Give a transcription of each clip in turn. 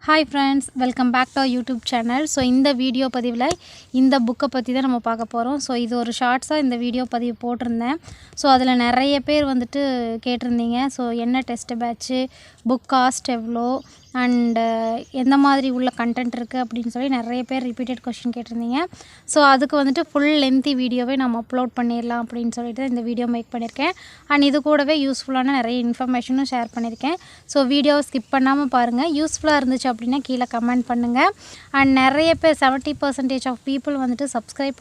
Hi friends, welcome back to our YouTube channel. So இந்த video பதிவில் இந்த புக்கை பற்றி தான் நம்ம பார்க்க போகிறோம். ஸோ இது ஒரு ஷார்ட்ஸாக இந்த வீடியோ பதிவு போட்டிருந்தேன். ஸோ அதில் நிறைய பேர் வந்துட்டு கேட்டிருந்தீங்க. ஸோ என்ன டெஸ்ட் பேட்ச்சு, புக் காஸ்ட் எவ்வளோ, அண்டு எந்த மாதிரி உள்ள கண்டென்ட் இருக்குது அப்படின்னு சொல்லி நிறைய பேர் ரிப்பீட்டட் கொஷின் கேட்டிருந்தீங்க. ஸோ அதுக்கு வந்துட்டு ஃபுல் லென்த்தி வீடியோவே நம்ம அப்லோட் பண்ணிடலாம் அப்படின்னு சொல்லிட்டு இந்த வீடியோ மேக் பண்ணியிருக்கேன். அண்ட் இது கூடவே யூஸ்ஃபுல்லான நிறைய இன்ஃபர்மேஷனும் ஷேர் பண்ணியிருக்கேன். ஸோ வீடியோவை ஸ்கிப் பண்ணாமல் பாருங்கள். யூஸ்ஃபுல்லாக இருந்துச்சு அப்படின்னா கீழே கமெண்ட் பண்ணுங்கள். அண்ட் நிறைய பேர் 70% ஆஃப் பீப்புள் வந்துட்டு சப்ஸ்கிரைப்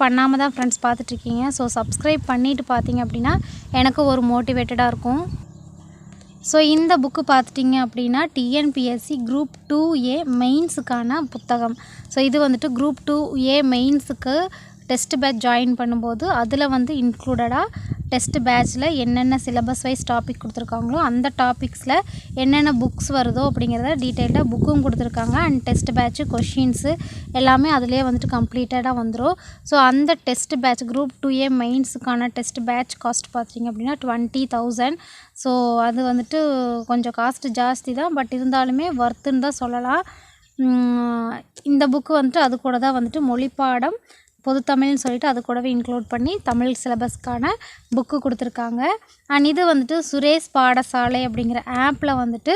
பண்ணாமல் தான் ஃப்ரெண்ட்ஸ் பார்த்துட்ருக்கீங்க. ஸோ சப்ஸ்கிரைப் பண்ணிவிட்டு பார்த்தீங்க அப்படின்னா எனக்கு ஒரு மோட்டிவேட்டடாக இருக்கும். ஸோ இந்த புக்கு பார்த்துட்டிங்க அப்படின்னா டிஎன்பிஎஸ்சி குரூப் 2A மெயின்ஸுக்கான புத்தகம். ஸோ இது வந்துட்டு குரூப் 2A மெயின்ஸுக்கு டெஸ்ட் பேட்ச் ஜாயின் பண்ணும்போது அதில் வந்து இன்க்ளூடடாக டெஸ்ட் பேட்ச்சில் என்னென்ன சிலபஸ் வைஸ் டாபிக் கொடுத்துருக்காங்களோ அந்த டாபிக்ஸில் என்னென்ன புக்ஸ் வருதோ அப்படிங்கிறத டீட்டெயிலாக புக்கும் கொடுத்துருக்காங்க. அண்ட் டெஸ்ட் பேட்ச்சு கொஷின்ஸு எல்லாமே அதிலே வந்துட்டு கம்ப்ளீட்டடாக வந்துடும். ஸோ அந்த டெஸ்ட் பேட்ச் குரூப் 2A மெயின்ஸுக்கான டெஸ்ட் பேட்ச் காஸ்ட் பார்த்திங்க அப்படின்னா 20,000. ஸோ அது வந்துட்டு கொஞ்சம் காஸ்ட் ஜாஸ்தி தான், பட் இருந்தாலுமே வர்த்துன்னு தான் சொல்லலாம். இந்த புக்கு வந்துட்டு அது கூட தான் வந்துட்டு மொழிப்பாடம் பொது தமிழ்னு சொல்லிட்டு அது கூடவே இன்க்ளூட் பண்ணி தமிழ் சிலபஸ்க்கான புக்கு கொடுத்துருக்காங்க. அண்ட் இது வந்துட்டு சுரேஷ் பாடசாலை அப்படிங்கிற ஆப்பில் வந்துட்டு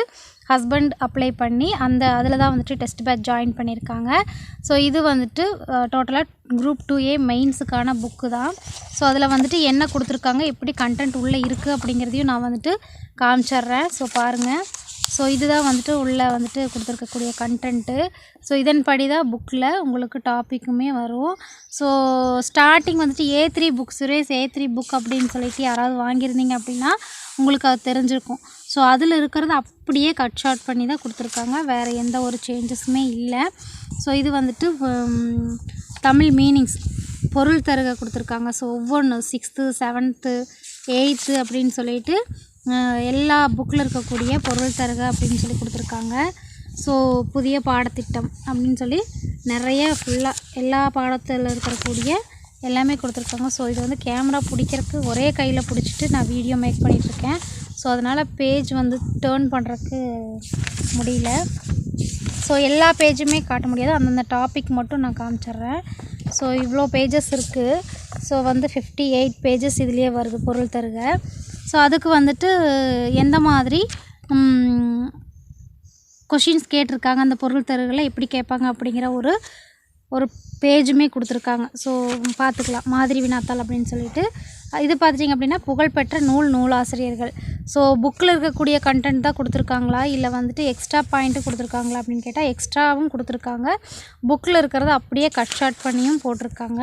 ஹஸ்பண்ட் அப்ளை பண்ணி அதில் தான் வந்துட்டு டெஸ்ட் பேட்ச் ஜாயின் பண்ணியிருக்காங்க. ஸோ இது வந்துட்டு டோட்டலாக குரூப் 2A மெயின்ஸுக்கான புக்கு தான். ஸோ அதில் வந்துட்டு என்ன கொடுத்துருக்காங்க, எப்படி கண்டென்ட் உள்ளே இருக்குது அப்படிங்கிறதையும் நான் வந்துட்டு காமிச்சிட்றேன். ஸோ பாருங்கள். ஸோ இதுதான் வந்துட்டு உள்ளே வந்துட்டு கொடுத்துருக்கக்கூடிய கண்டென்ட்டு. ஸோ இதன்படி தான் புக்கில் உங்களுக்கு டாப்பிக்குமே வரும். ஸோ ஸ்டார்டிங் வந்துட்டு A3 book, Suresh A3 book அப்படின்னு சொல்லிட்டு யாராவது வாங்கியிருந்தீங்க அப்படின்னா உங்களுக்கு அது தெரிஞ்சிருக்கும். ஸோ அதில் இருக்கிறது அப்படியே கட் ஷார்ட் பண்ணி தான் கொடுத்துருக்காங்க, வேறு எந்த ஒரு சேஞ்சஸுமே இல்லை. ஸோ இது வந்துட்டு தமிழ் மீனிங்ஸ் பொருள் தருக கொடுத்துருக்காங்க. ஸோ ஒவ்வொன்று 6th 7th 8th அப்படின்னு சொல்லிட்டு எல்லா புக்கில் இருக்கக்கூடிய பொருள் தருக அப்படின்னு சொல்லி கொடுத்துருக்காங்க. ஸோ புதிய பாடத்திட்டம் அப்படின்னு சொல்லி நிறைய ஃபுல்லாக எல்லா பாடத்தில் இருக்கக்கூடிய எல்லாமே கொடுத்துருக்காங்க. ஸோ இது வந்து கேமரா பிடிக்கிறதுக்கு ஒரே கையில் பிடிச்சிட்டு நான் வீடியோ மேக் பண்ணிகிட்ருக்கேன். ஸோ அதனால் பேஜ் வந்து டேர்ன் பண்ணுறதுக்கு முடியல. ஸோ எல்லா பேஜுமே காட்ட முடியாது, அந்தந்த டாபிக் மட்டும் நான் காமிச்சிட்றேன். ஸோ இவ்வளோ பேஜஸ் இருக்குது. ஸோ வந்து 58 பேஜஸ் இதுலேயே வருது பொருள் தருக. ஸோ அதுக்கு வந்துட்டு எந்த மாதிரி கொஷின்ஸ் கேட்டிருக்காங்க, அந்த பொருள் தருகளை எப்படி கேட்பாங்க அப்படிங்கிற ஒரு பேஜுமே கொடுத்துருக்காங்க. ஸோ பார்த்துக்கலாம், மாதிரி வினாத்தாள் அப்படின்னு சொல்லிட்டு. இது பார்த்துட்டிங்க அப்படின்னா புகழ்பெற்ற நூலாசிரியர்கள். ஸோ புக்கில் இருக்கக்கூடிய கண்டென்ட் தான் கொடுத்துருக்காங்களா இல்லை வந்துட்டு எக்ஸ்ட்ரா பாயிண்ட்டு கொடுத்துருக்காங்களா அப்படின்னு கேட்டால் எக்ஸ்ட்ராவும் கொடுத்துருக்காங்க, புக்கில் இருக்கிறத அப்படியே கட் ஷார்ட் பண்ணியும் போட்டிருக்காங்க.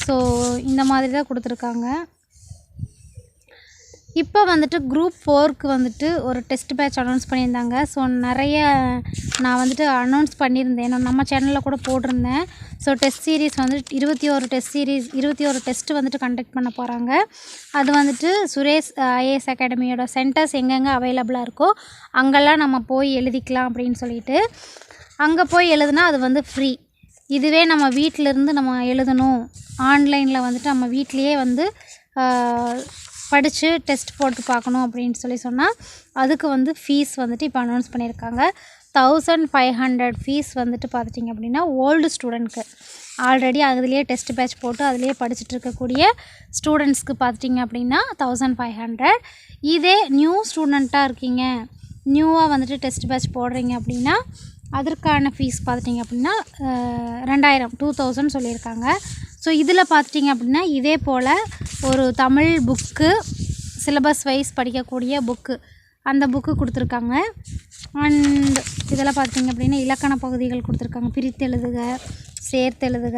ஸோ இந்த மாதிரி தான் கொடுத்துருக்காங்க. இப்போ வந்துட்டு குரூப் 4க்கு வந்துட்டு ஒரு டெஸ்ட் பேட்ச் அனௌன்ஸ் பண்ணியிருந்தாங்க. ஸோ நிறைய நான் வந்துட்டு அனௌன்ஸ் பண்ணியிருந்தேன், நம்ம சேனலில் கூட போட்டிருந்தேன். ஸோ டெஸ்ட் சீரீஸ் வந்துட்டு 21 டெஸ்ட்டு வந்துட்டு கண்டக்ட் பண்ண போகிறாங்க. அது வந்துட்டு சுரேஷ் IAS அகாடமியோட சென்டர்ஸ் எங்கெங்கே அவைலபிளாக இருக்கோ அங்கெல்லாம் நம்ம போய் எழுதிக்கலாம் அப்படின்னு சொல்லிட்டு. அங்கே போய் எழுதுனா அது வந்து ஃப்ரீ. இதுவே நம்ம வீட்டிலேருந்து நம்ம எழுதணும், ஆன்லைனில் வந்துட்டு நம்ம வீட்லேயே வந்து படித்து டெஸ்ட் போட்டு பார்க்கணும் அப்படின்னு சொன்னால் அதுக்கு வந்து ஃபீஸ் வந்துட்டு இப்போ அனௌன்ஸ் பண்ணியிருக்காங்க. 1500 ஃபீஸ் வந்துட்டு பார்த்துட்டிங்க அப்படின்னா ஓல்டு ஸ்டூடெண்ட்க்கு, ஆல்ரெடி அதுலேயே டெஸ்ட் பேட்ச் போட்டு அதிலே படிச்சுட்டு இருக்கக்கூடிய ஸ்டூடெண்ட்ஸ்க்கு பார்த்துட்டிங்க அப்படின்னா 1500. இதே நியூ ஸ்டூடெண்ட்டாக இருக்கீங்க, நியூவாக வந்துட்டு டெஸ்ட் பேட்ச் போடுறீங்க அப்படின்னா அதற்கான ஃபீஸ் பார்த்துட்டிங்க அப்படின்னா 2000 சொல்லியிருக்காங்க. ஸோ இதில் பார்த்துட்டிங்க அப்படின்னா இதே போல் ஒரு தமிழ் புக்கு சிலபஸ் வைஸ் படிக்கக்கூடிய புக்கு, அந்த புக்கு கொடுத்துருக்காங்க. அண்ட் இதெல்லாம் பார்த்திங்க அப்படின்னா இலக்கண பகுதிகள் கொடுத்துருக்காங்க, பிரித்தெழுதுக, சேர்த்தெழுதுக,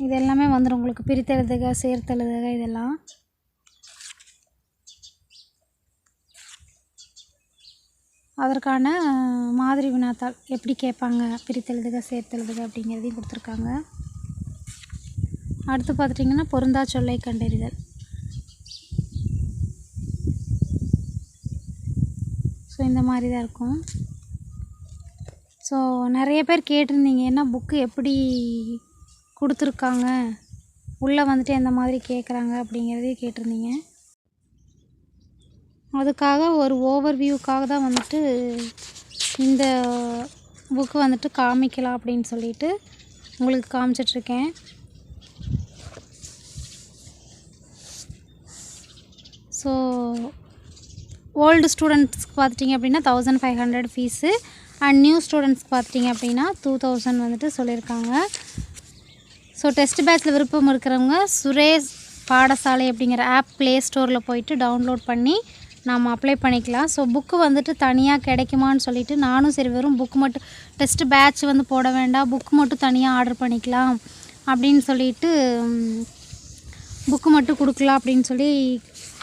இது எல்லாமே வந்துடும் உங்களுக்கு. பிரித்தெழுதுக, சேர்த்தெழுதுக இதெல்லாம். அதற்கான மாதிரி வினாத்தாள் எப்படி கேட்பாங்க, பிரித்தெழுதுக, சேர்த்தெழுதுக அப்படிங்கிறதையும் கொடுத்துருக்காங்க. அடுத்து பார்த்துட்டிங்கன்னா பொருந்தா சொல்லை கண்டறிதல். ஸோ இந்த மாதிரி தான் இருக்கும். ஸோ நிறைய பேர் கேட்டிருந்தீங்க என்ன புக்கு எப்படி கொடுத்துருக்காங்க, உள்ளே வந்துட்டு எந்த மாதிரி கேட்குறாங்க அப்படிங்கிறதையும் கேட்டிருந்தீங்க. அதுக்காக ஒரு ஓவர்வியூக்காக தான் வந்துட்டு இந்த புக்கு வந்துட்டு காமிக்கலாம் அப்படின்னு சொல்லிட்டு உங்களுக்கு காமிச்சிட்ருக்கேன். ஸோ ஓல்டு ஸ்டூடெண்ட்ஸ்க்கு பார்த்துட்டிங்க அப்படின்னா 1500 ஃபீஸு அண்ட் நியூ ஸ்டூடெண்ட்ஸ்க்கு பார்த்துட்டிங்க அப்படின்னா 2000 வந்துட்டு சொல்லியிருக்காங்க. ஸோ டெஸ்ட் பேட்ச்சில் விருப்பம் இருக்கிறவங்க சுரேஷ் பாடசாலை அப்படிங்கிற ஆப் ப்ளே ஸ்டோரில் போயிட்டு டவுன்லோட் பண்ணி நாம் அப்ளை பண்ணிக்கலாம். ஸோ புக்கு வந்துட்டு தனியாக கிடைக்குமான்னு சொல்லிவிட்டு நானும் சரி வெறும் புக்கு மட்டும் டெஸ்ட்டு பேட்ச் வந்து போட வேண்டாம், புக்கு மட்டும் தனியாக ஆர்டர் பண்ணிக்கலாம் அப்படின்னு சொல்லிட்டு புக்கு மட்டும் கொடுக்கலாம் அப்படின்னு சொல்லி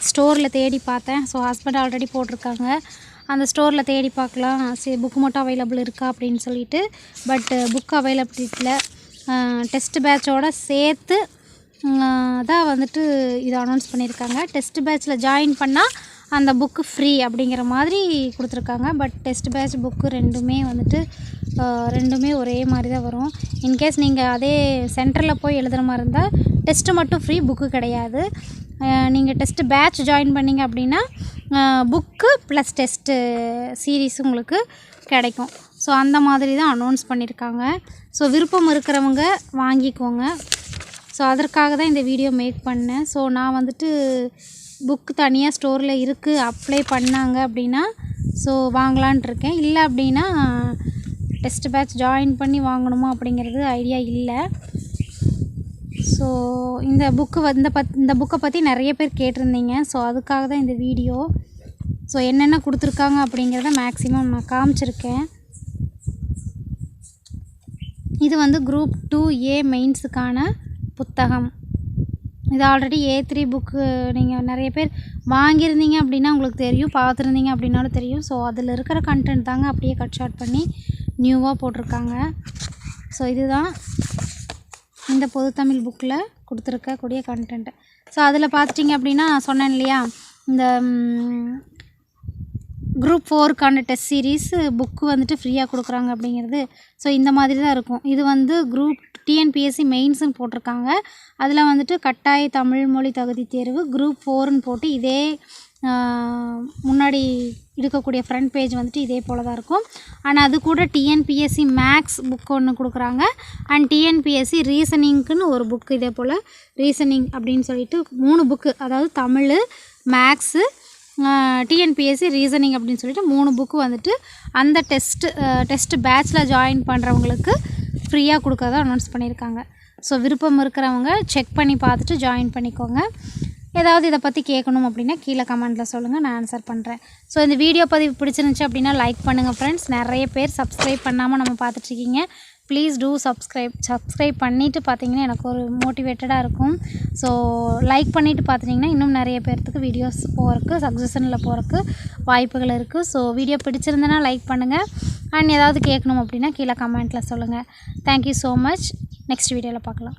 ஸ்டோரில் தேடி பார்த்தேன். ஸோ ஹஸ்பண்ட் ஆல்ரெடி போட்டிருக்காங்க, அந்த ஸ்டோரில் தேடி பார்க்கலாம் சரி புக்கு மட்டும் அவைலபிள் இருக்கா அப்படின்னு சொல்லிட்டு. பட் புக் அவைலபிலிட்டியில் டெஸ்ட் பேட்சோடு சேர்த்து தான் வந்துட்டு இது அனௌன்ஸ் பண்ணியிருக்காங்க. டெஸ்ட் பேட்சில் ஜாயின் பண்ணால் அந்த புக்கு ஃப்ரீ அப்படிங்கிற மாதிரி கொடுத்துருக்காங்க. பட் டெஸ்ட் பேட்ச் புக்கு ரெண்டுமே ஒரே மாதிரி தான் வரும். இன்கேஸ் நீங்கள் அதே சென்டரில் போய் எழுதுகிற மாதிரி இருந்தால் டெஸ்ட்டு மட்டும் ஃப்ரீ, புக்கு கிடையாது. நீங்கள் டெஸ்ட்டு பேட்ச் ஜாயின் பண்ணிங்க அப்படின்னா புக்கு ப்ளஸ் டெஸ்ட்டு சீரீஸ் உங்களுக்கு கிடைக்கும். ஸோ அந்த மாதிரி தான் அனௌன்ஸ் பண்ணியிருக்காங்க. ஸோ விருப்பம் இருக்கிறவங்க வாங்கிக்கோங்க. ஸோ அதற்காக தான் இந்த வீடியோ மேக் பண்ணேன். ஸோ நான் வந்துட்டு புக்கு தனியாக ஸ்டோரில் இருக்குது, அப்ளை பண்ணாங்க அப்படின்னா ஸோ வாங்கலான்ட்டு இருக்கேன். இல்லை அப்படின்னா டெஸ்ட் பேட்ச் ஜாயின் பண்ணி வாங்கணுமா அப்படிங்கிறது ஐடியா இல்லை. ஸோ இந்த புக்கை பற்றி நிறைய பேர் கேட்டிருந்தீங்க. ஸோ அதுக்காக தான் இந்த வீடியோ. ஸோ என்னென்ன கொடுத்துருக்காங்க அப்படிங்கிறத மேக்ஸிமம் நான் காமிச்சிருக்கேன். இது வந்து குரூப் 2A மெயின்ஸுக்கான புத்தகம். இது ஆல்ரெடி A3 புக்கு நீங்கள் நிறைய பேர் வாங்கியிருந்தீங்க அப்படின்னா உங்களுக்கு தெரியும், பார்த்துருந்தீங்க அப்படின்னாலும் தெரியும். ஸோ அதில் இருக்கிற கண்டென்ட் தாங்க அப்படியே கட் ஷார்ட் பண்ணி நியூவாக போட்டிருக்காங்க. ஸோ இதுதான் இந்த பொதுத்தமிழ் புக்கில் கொடுத்துருக்கக்கூடிய கண்டென்ட்டு. ஸோ அதில் பார்த்துட்டிங்க அப்படின்னா சொன்னேன் இல்லையா, இந்த குரூப் 4க்கான டெஸ்ட் சீரீஸ் புக்கு வந்துட்டு ஃப்ரீயாக கொடுக்குறாங்க அப்படிங்கிறது. ஸோ இந்த மாதிரி தான் இருக்கும். இது வந்து குரூப் டிஎன்பிஎஸ்சி மெயின்ஸுன்னு போட்டிருக்காங்க. அதில் வந்துட்டு கட்டாய தமிழ் மொழி தகுதி தேர்வு குரூப் 4ன்னு போட்டு இதே முன்னாடி இருக்கக்கூடிய ஃப்ரண்ட் பேஜ் வந்துட்டு இதே போல் தான் இருக்கும். ஆனால் அது கூட டிஎன்பிஎஸ்சி மேக்ஸ் புக்கு ஒன்று கொடுக்குறாங்க அண்ட் டிஎன்பிஎஸ்சி ரீசனிங்க்குன்னு ஒரு புக்கு இதே போல் ரீசனிங் அப்படின்னு சொல்லிட்டு 3 புக்கு, அதாவது தமிழ், மேக்ஸு, டிஎன்பிஎஸ்சி ரீசனிங் அப்படின்னு சொல்லிட்டு 3 புக்கு வந்துட்டு அந்த டெஸ்ட்டு பேட்ச்சில் ஜாயின் பண்ணுறவங்களுக்கு ஃப்ரீயாக கொடுக்கறதா அனௌன்ஸ் பண்ணியிருக்காங்க. ஸோ விருப்பம் இருக்கிறவங்க செக் பண்ணி பார்த்துட்டு ஜாயின் பண்ணிக்கோங்க. ஏதாவது இதை பற்றி கேட்கணும் அப்படின்னா கீழே கமெண்ட்டில் சொல்லுங்கள், நான் ஆன்சர் பண்ணுறேன். ஸோ இந்த வீடியோ பதிவு பிடிச்சிருந்துச்சி அப்படின்னா லைக் பண்ணுங்கள் ஃப்ரெண்ட்ஸ். நிறைய பேர் சப்ஸ்கிரைப் பண்ணாமல் நம்ம பார்த்துட்ருக்கீங்க. ப்ளீஸ் டூ சப்ஸ்கிரைப் பண்ணிவிட்டு பார்த்தீங்கன்னா எனக்கு ஒரு மோட்டிவேட்டடாக இருக்கும். ஸோ லைக் பண்ணிவிட்டு பார்த்துட்டிங்கன்னா இன்னும் நிறைய பேர்த்துக்கு வீடியோஸ் போகிறதுக்கு சக்ஸஸனில் போகிறதுக்கு வாய்ப்புகள் இருக்குது. ஸோ வீடியோ பிடிச்சிருந்தனா லைக் பண்ணுங்கள் அண்ட் ஏதாவது கேட்கணும் அப்படின்னா கீழே கமெண்ட்டில் சொல்லுங்கள். Thank you so much. நெக்ஸ்ட் வீடியோவில் பார்க்கலாம்.